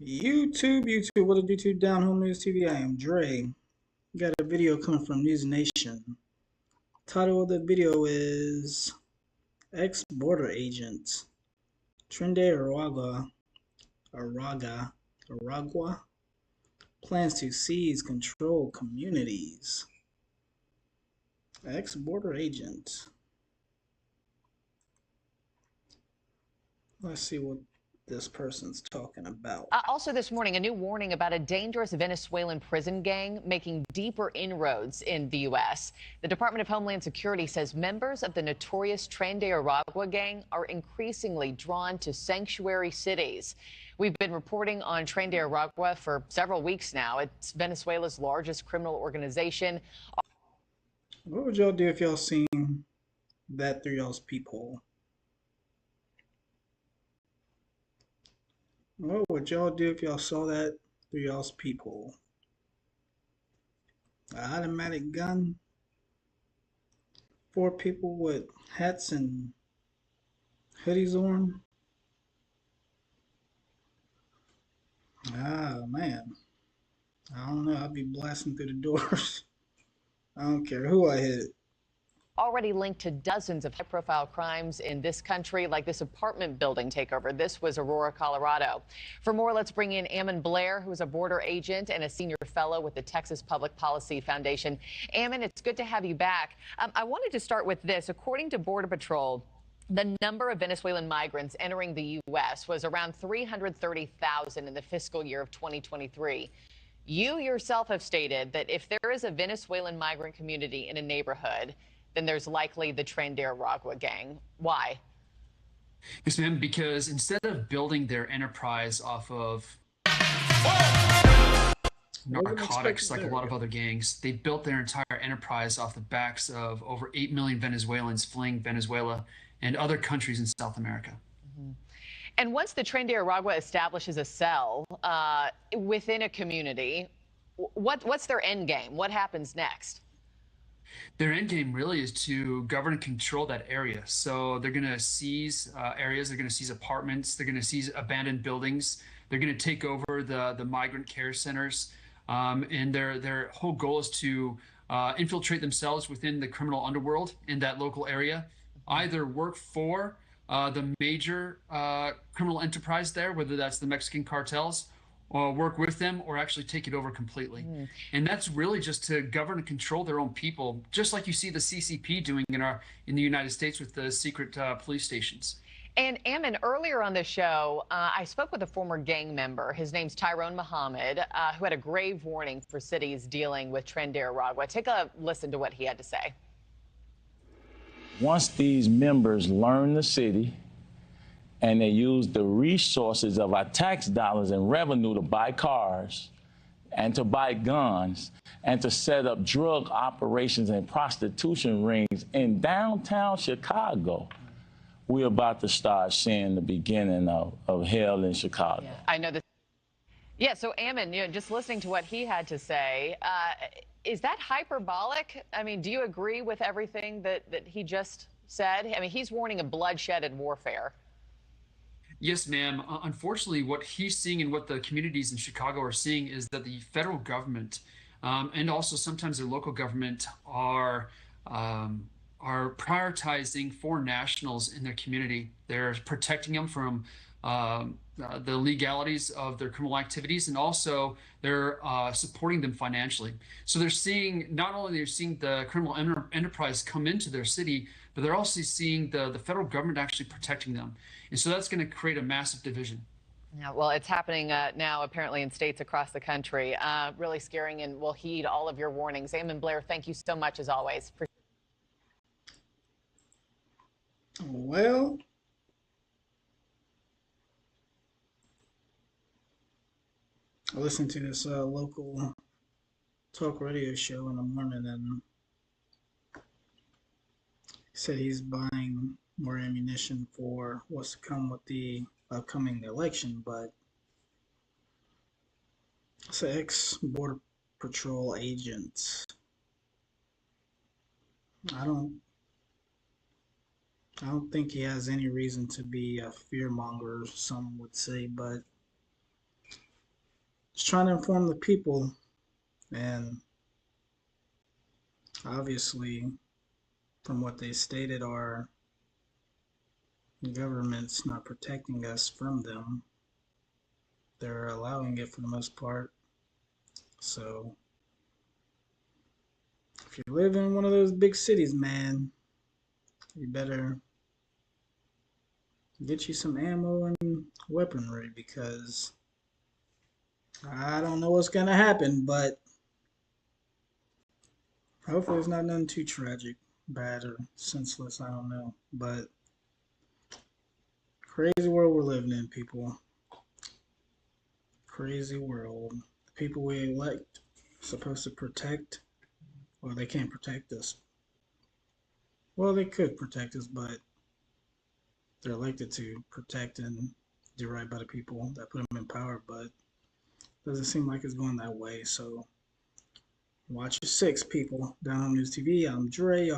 YouTube, what is YouTube Down Home News TV? I am Dre. Got a video coming from News Nation. Title of the video is Ex-Border Agent Tren de Aragua plans to seize control communities. Ex-Border Agent. Let's see what this person's talking about. Also this morning, a new warning about a dangerous Venezuelan prison gang making deeper inroads in the U.S. The Department of Homeland Security says members of the notorious Tren de Aragua gang are increasingly drawn to sanctuary cities. We've been reporting on Tren de Aragua for several weeks now. It's Venezuela's largest criminal organization. What would y'all do if y'all seen that through y'all's peephole? What would y'all do if y'all saw that through y'all's peephole? An automatic gun? 4 people with hats and hoodies on? Ah, man. I don't know. I'd be blasting through the doors. I don't care who I hit. Already linked to dozens of high-profile crimes in this country, like this apartment building takeover. This was Aurora, Colorado. For more, let's bring in Ammon Blair, who is a border agent and a senior fellow with the Texas Public Policy Foundation. Ammon, it's good to have you back. I wanted to start with this. According to Border Patrol, the number of Venezuelan migrants entering the U.S. was around 330,000 in the fiscal year of 2023. You yourself have stated that if there is a Venezuelan migrant community in a neighborhood, then there's likely the Tren de Aragua gang. Why? Yes, ma'am, because instead of building their enterprise off of narcotics like a lot of other gangs, they built their entire enterprise off the backs of over 8 million Venezuelans fleeing Venezuela and other countries in South America. Mm-hmm. And once the Tren de Aragua establishes a cell within a community, what's their end game? What happens next? Their end game really is to govern and control that area. So they're going to seize areas, they're going to seize apartments, they're going to seize abandoned buildings, they're going to take over the migrant care centers, and their whole goal is to infiltrate themselves within the criminal underworld in that local area, either work for the major criminal enterprise there, whether that's the Mexican cartels, work with them, or actually take it over completely. And that's really just to govern and control their own people, just like you see the CCP doing in the United States with the secret police stations. And Ammon, earlier on the show, I spoke with a former gang member. His name's Tyrone Muhammad, who had a grave warning for cities dealing with Tren de Aragua. Take a listen to what he had to say. Once these members learn the city, and they use the resources of our tax dollars and revenue to buy cars and to buy guns and to set up drug operations and prostitution rings in downtown Chicago, we're about to start seeing the beginning of hell in Chicago. Yeah, I know this. Yeah, so Ammon, just listening to what he had to say, is that hyperbolic? I mean, do you agree with everything that he just said? I mean, he's warning of bloodshed and warfare. Yes, ma'am. Unfortunately, what he's seeing and what the communities in Chicago are seeing is that the federal government and also sometimes their local government are prioritizing foreign nationals in their community. They're protecting them from the legalities of their criminal activities, and also they're supporting them financially. So they're seeing, not only they're seeing the criminal enterprise come into their city, but they're also seeing the federal government actually protecting them. And so that's going to create a massive division. Yeah, well, it's happening now apparently in states across the country. Really scaring, and we'll heed all of your warnings. Ammon Blair, thank you so much as always. Well, I listened to this local talk radio show in the morning, and he said he's buying more ammunition for what's to come with the upcoming election, but it's an ex-Border Patrol agent. I don't think he has any reason to be a fearmonger, some would say, but Just trying to inform the people, and obviously, from what they stated, our government's not protecting us from them. They're allowing it for the most part. So, if you live in one of those big cities, man, you better get you some ammo and weaponry, because I don't know what's gonna happen, but hopefully it's not nothing too tragic, bad, or senseless. I don't know. But crazy world we're living in, people. Crazy world. The people we elect are supposed to protect, well, they can't protect us. Well, they could protect us, but they're elected to protect and do right by the people that put them in power, but it doesn't seem like it's going that way. So watch your six, people. Down on News TV, I'm Dre.